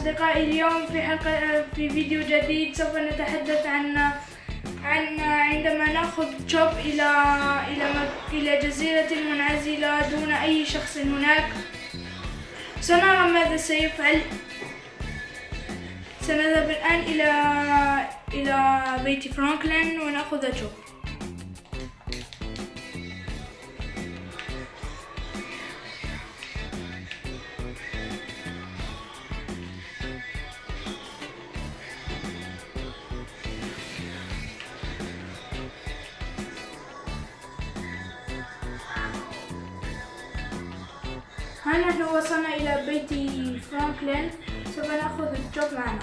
أصدقائي، اليوم في فيديو جديد سوف نتحدث عن عندما نأخذ تشوب إلى جزيرة منعزلة دون أي شخص هناك. سنرى ماذا سيفعل. سنذهب الآن إلى بيت فرانكلين ونأخذ تشوب. ها نحن وصلنا إلى بيت فرانكلين، سوف نأخذ التشوب معنا.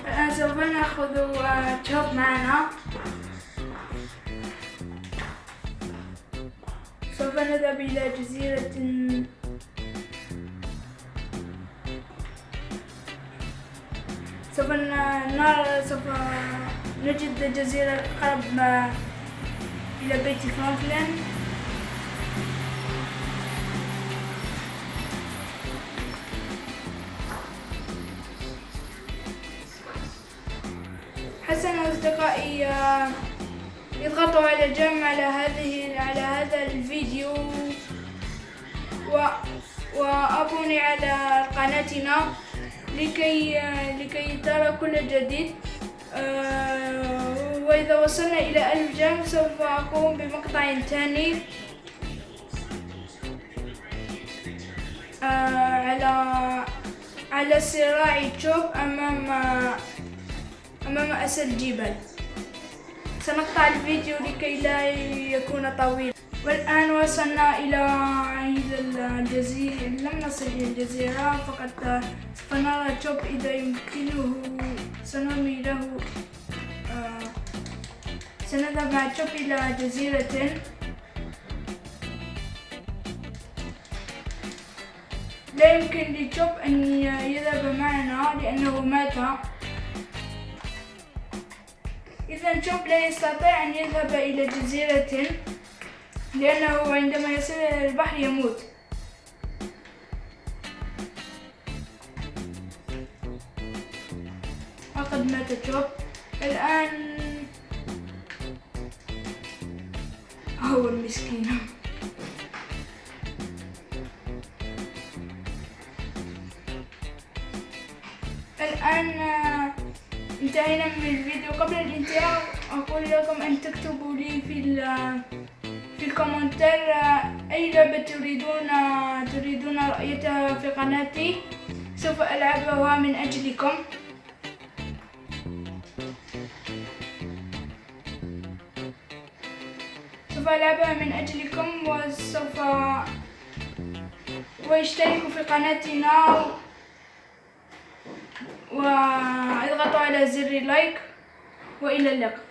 الآن سوف نأخذ تشوب معنا. سوف نذهب إلى جزيرة. سوف نجد جزيرة أقرب إلى بيت فرانكلين. حسنا أصدقائي، اضغطوا على جيم على هذا الفيديو وأبوني على قناتنا لكي ترى كل جديد. وإذا وصلنا إلى 1000 جيم سوف أقوم بمقطع ثاني على صراع تشوب أمام أسد الجبال. سنقطع الفيديو لكي لا يكون طويل. والآن وصلنا إلى الجزيرة. لم نصل إلى الجزيرة، فقط سوف نرى تشوب إذا يمكنه. سنرمي له. سنذهب مع تشوب إلى جزيرة. لا يمكن لتشوب أن يذهب معنا لأنه مات. إذا تشوب لا يستطيع أن يذهب إلى جزيرة لأنه عندما يصل إلى البحر يموت. وقد مات تشوب. الآن هو المسكين. الآن انتهينا من الفيديو. قبل الانتهاء أقول لكم أن تكتبوا لي في الكومنتات أي لعبة تريدون رؤيتها في قناتي. سوف ألعبها من أجلكم. سوف ألعبها من أجلكم واشتركوا في قناتنا واضغطوا على زر لايك، وإلى اللقاء.